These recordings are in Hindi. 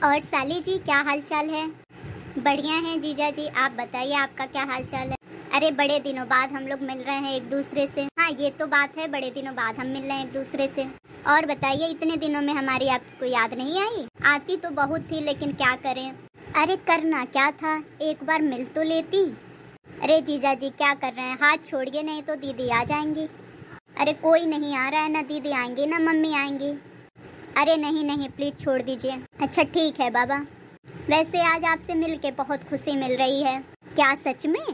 और साली जी क्या हाल चाल है? बढ़िया है जीजा जी, आप बताइए आपका क्या हाल चाल है? अरे बड़े दिनों बाद हम लोग मिल रहे हैं एक दूसरे से। हाँ ये तो बात है, बड़े दिनों बाद हम मिल रहे हैं एक दूसरे से। और बताइए इतने दिनों में हमारी आपको याद नहीं आई? आती तो बहुत थी लेकिन क्या करें। अरे करना क्या था, एक बार मिल तो लेती। अरे जीजा जी क्या कर रहे हैं, हाथ छोड़िए नहीं तो दीदी आ जाएंगी। अरे कोई नहीं आ रहा है, ना दीदी आएंगी ना मम्मी आएंगी। अरे नहीं नहीं प्लीज छोड़ दीजिए। अच्छा ठीक है बाबा। वैसे आज आपसे मिलके बहुत खुशी मिल रही है। क्या सच में?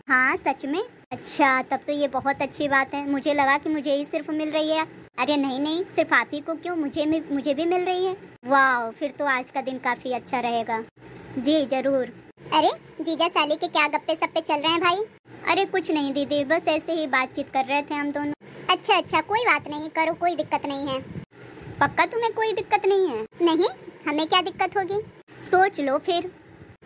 हाँ सच में। अच्छा तब तो ये बहुत अच्छी बात है, मुझे लगा कि मुझे ही सिर्फ मिल रही है। अरे नहीं नहीं, सिर्फ आप ही को क्यों, मुझे भी मिल रही है। वाह, फिर तो आज का दिन काफी अच्छा रहेगा। जी जरूर। अरे जीजा साली के क्या गप्पे सप्पे चल रहे हैं भाई? अरे कुछ नहीं दीदी, बस ऐसे ही बातचीत कर रहे थे हम दोनों। अच्छा अच्छा कोई बात नहीं, करो, कोई दिक्कत नहीं है। पक्का तुम्हें कोई दिक्कत नहीं है? नहीं, हमें क्या दिक्कत होगी? सोच लो फिर।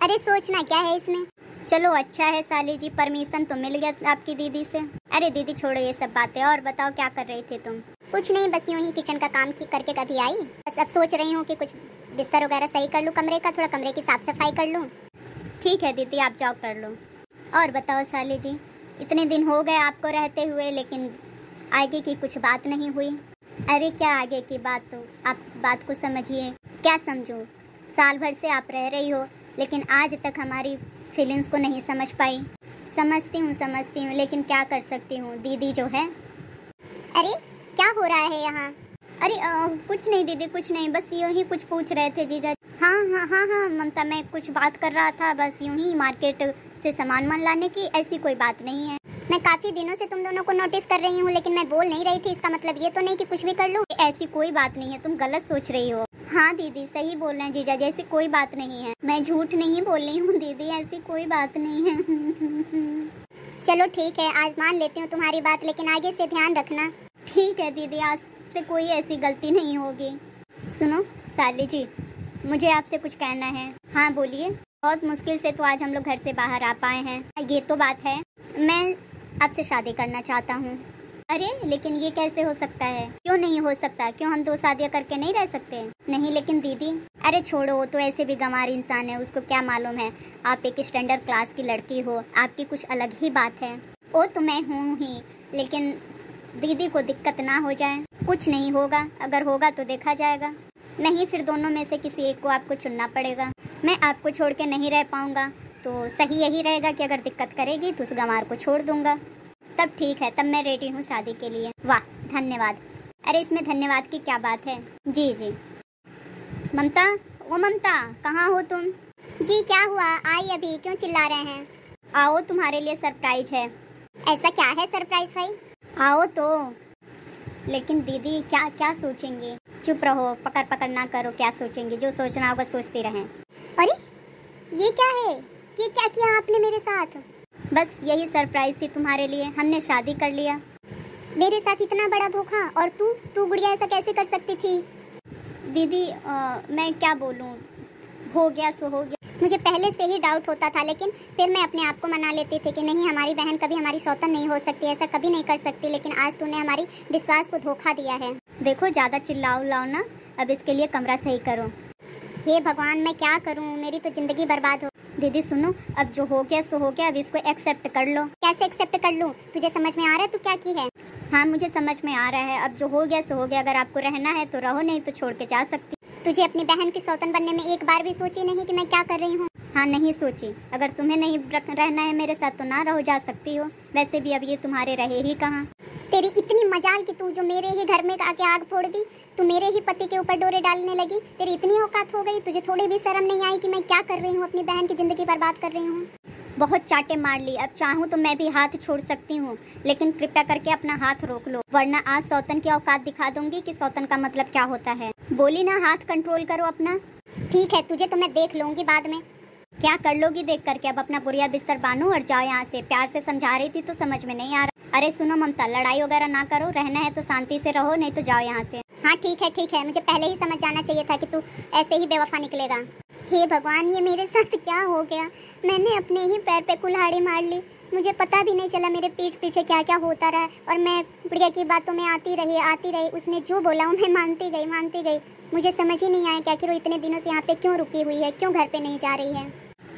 अरे सोचना क्या है इसमें। चलो अच्छा है साली जी, परमिशन तो मिल गया आपकी दीदी से। अरे दीदी छोड़ो ये सब बातें, और बताओ क्या कर रही थी तुम? कुछ नहीं, बस यूं ही किचन का काम करके कभी आई। बस अब सोच रही हूँ कि कुछ बिस्तर वगैरह सही कर लूँ कमरे का, थोड़ा कमरे की साफ सफाई कर लूँ। ठीक है दीदी आप जाओ कर लो। और बताओ साली जी, इतने दिन हो गए आपको रहते हुए, लेकिन आगे की कुछ बात नहीं हुई। अरे क्या आगे की बात, तो आप बात को समझिए। क्या समझूं? साल भर से आप रह रही हो लेकिन आज तक हमारी फीलिंग्स को नहीं समझ पाई। समझती हूँ लेकिन क्या कर सकती हूँ, दीदी जो है। अरे क्या हो रहा है यहाँ? अरे कुछ नहीं दीदी कुछ नहीं, बस यूँ ही कुछ पूछ रहे थे जीजा। हाँ ममता, मैं कुछ बात कर रहा था, बस यूँ ही मार्केट से सामान लाने की, ऐसी कोई बात नहीं है। मैं काफी दिनों से तुम दोनों को नोटिस कर रही हूँ लेकिन मैं बोल नहीं रही थी, इसका मतलब ये तो नहीं कि कुछ भी कर लूँ। ऐसी कोई बात नहीं है, तुम गलत सोच रही हो। हाँ दीदी सही बोल रहे हैं जीजा, जैसी कोई बात नहीं है, मैं झूठ नहीं बोल रही हूँ दीदी, ऐसी कोई बात नहीं है। चलो ठीक है, आज मान लेती हूँ तुम्हारी बात, लेकिन आगे से ध्यान रखना। ठीक है दीदी, आज से कोई ऐसी गलती नहीं होगी। सुनो साली जी, मुझे आपसे कुछ कहना है। हाँ बोलिए। बहुत मुश्किल से तो आज हम लोग घर से बाहर आ पाए हैं, ये तो बात है। मैं आपसे शादी करना चाहता हूँ। अरे लेकिन ये कैसे हो सकता है? क्यों नहीं हो सकता, क्यों हम 2 शादियाँ करके नहीं रह सकते? नहीं लेकिन दीदी। अरे छोड़ो, वो तो ऐसे भी गंवार इंसान है, उसको क्या मालूम है। आप एक स्टैंडर्ड क्लास की लड़की हो, आपकी कुछ अलग ही बात है। वो तो मैं हूँ ही, लेकिन दीदी को दिक्कत ना हो जाए। कुछ नहीं होगा, अगर होगा तो देखा जाएगा, नहीं फिर दोनों में से किसी एक को आपको चुनना पड़ेगा। मैं आपको छोड़ के नहीं रह पाऊंगा, तो सही यही रहेगा कि अगर दिक्कत करेगी तो उस गंवार को छोड़ दूंगा। तब ठीक है, तब मैं रेडी हूँ शादी के लिए। वाह धन्यवाद। अरे इसमें धन्यवाद की क्या बात है? जी जी। ममता, वो ममता कहाँ हो तुम? जी क्या हुआ, आई अभी, क्यों चिल्ला रहे हैं? आओ तुम्हारे लिए सरप्राइज है। ऐसा क्या है सरप्राइज भाई? आओ तो। लेकिन दीदी क्या क्या सोचेंगे? चुप रहो, पकड़ पकड़ ना करो, क्या सोचेंगे, जो सोचना होगा सोचती रहें। अरे ये क्या है, ये क्या किया आपने मेरे साथ? बस यही सरप्राइज थी तुम्हारे लिए, हमने शादी कर लिया। मेरे साथ इतना बड़ा धोखा, और तू गुड़िया ऐसा कैसे कर सकती थी? दीदी मैं क्या बोलूँ, हो गया सो हो गया। मुझे पहले से ही डाउट होता था, लेकिन फिर मैं अपने आप को मना लेती थी कि नहीं हमारी बहन कभी हमारी सौतन नहीं हो सकती, ऐसा कभी नहीं कर सकती, लेकिन आज तूने हमारी विश्वास को धोखा दिया है। देखो ज़्यादा चिल्लाओ ना, अब इसके लिए कमरा सही करो। हे भगवान मैं क्या करूं, मेरी तो जिंदगी बर्बाद हो। दीदी सुनो, अब जो हो गया सो हो गया, अब इसको एक्सेप्ट कर लो। कैसे एक्सेप्ट कर लूं? तुझे समझ में आ रहा है तू क्या की है? हाँ मुझे समझ में आ रहा है, अब जो हो गया सो हो गया, अगर आपको रहना है तो रहो, नहीं तो छोड़ के जा सकती। तुझे अपनी बहन की सौतन बनने में एक बार भी सोची नहीं कि मैं क्या कर रही हूँ? हाँ नहीं सोची, अगर तुम्हें नहीं रहना है मेरे साथ तो ना रहो, जा सकती हो। वैसे भी अब ये तुम्हारे रहे ही कहाँ। तेरी इतनी मजाल कि तू जो मेरे ही घर में आके आग फोड़ दी, तू मेरे ही पति के ऊपर डोरे डालने लगी, तेरी इतनी औकात हो गई, तुझे थोड़ी भी शर्म नहीं आई कि मैं क्या कर रही हूँ, अपनी बहन की जिंदगी बर्बाद कर रही हूँ। बहुत चाटे मार ली, अब चाहूँ तो मैं भी हाथ छोड़ सकती हूँ, लेकिन कृपया करके अपना हाथ रोक लो, वरना आज सौतन की औकात दिखा दूंगी कि सौतन का मतलब क्या होता है। बोली ना, हाथ कंट्रोल करो अपना। ठीक है, तुझे तो मैं देख लूंगी बाद में। क्या कर लोगी देख करके? अब अपना बुरिया बिस्तर बांधो और जाओ यहाँ से। प्यार से समझा रही थी तो समझ में नहीं आ रहा। अरे सुनो ममता, लड़ाई वगैरह ना करो, रहना है तो शांति से रहो, नहीं तो जाओ यहाँ से। हाँ ठीक है, मुझे पहले ही समझ जाना चाहिए था कि तू ऐसे ही बेवफा निकलेगा। हे भगवान, ये मेरे साथ क्या हो गया? मैंने अपने ही पैर पे कुल्हाड़ी मार ली, मुझे पता भी नहीं चला मेरे पीठ पीछे क्या क्या होता रहा और मैं प्रिया की बातों में आती रही। उसने जो बोला वो मैं मानती गई। मुझे समझ ही नहीं आया कि आखिर वो इतने दिनों से यहाँ पे क्यों रुकी हुई है, क्यों घर पे नहीं जा रही है।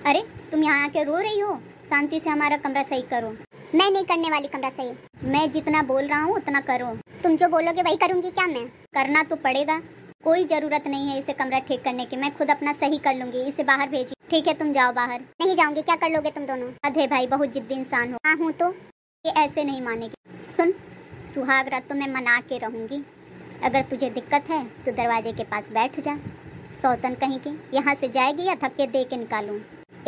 अरे तुम यहाँ आके रो रही हो, शांति से हमारा कमरा सही करो। मैं नहीं करने वाली कमरा सही, मैं जितना बोल रहा हूँ उतना करो। तुम जो बोलोगे वही करूँगी क्या मैं? करना तो पड़ेगा, कोई जरूरत नहीं है इसे कमरा ठीक करने की, मैं खुद अपना सही कर लूंगी। इसे बाहर भेजी। ठीक है तुम जाओ बाहर। नहीं जाऊंगी। क्या कर लोगे तुम दोनों? अधे भाई बहुत जिद्दी इंसान हो। हाँ हूँ तो ये ऐसे नहीं मानेगी। सुन, सुहाग रात तो मैं मना के रहूंगी। अगर तुझे दिक्कत है तो दरवाजे के पास बैठ जा। सौतन कहीं की यहाँ से जाएगी या धक्के दे के निकालूं?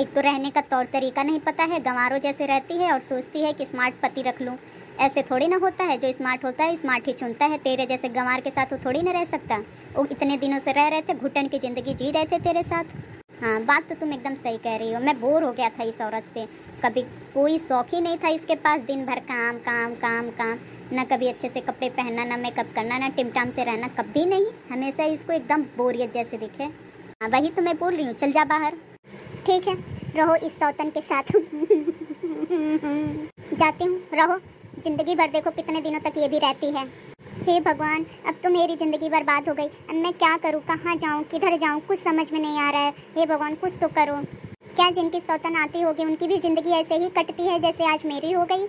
एक तो रहने का तौर तरीका नहीं पता है, गंवारों जैसे रहती है और सोचती है कि स्मार्ट पति रख लूं। ऐसे थोड़ी ना होता है, जो स्मार्ट होता है स्मार्ट ही चुनता है। तेरे जैसे गंवार के साथ वो थोड़ी ना रह सकता। वो इतने दिनों से रह रहे थे, घुटन की जिंदगी जी रहे थे तेरे साथ। हाँ बात तो तुम एकदम सही कह रही हो। मैं बोर हो गया था इस औरत से, कभी कोई शौक ही नहीं था इसके पास। दिन भर काम काम काम काम, ना कभी अच्छे से कपड़े पहनना, ना मेकअप करना, ना टिमटाम से रहना, कभी नहीं। हमेशा इसको एकदम बोरियत जैसे दिखे। हाँ वही तो मैं बोल रही हूँ, चल जा बाहर। ठीक है रहो इस सौतन के साथ। जाती हूँ, रहो। जिंदगी भर देखो कितने दिनों तक ये भी रहती है। हे भगवान, अब तो मेरी ज़िंदगी बर्बाद हो गई। अब मैं क्या करूँ, कहाँ जाऊँ, किधर जाऊँ, कुछ समझ में नहीं आ रहा है। हे भगवान कुछ तो करो। क्या जिनकी सौतन आती होगी उनकी भी ज़िंदगी ऐसे ही कटती है जैसे आज मेरी हो गई?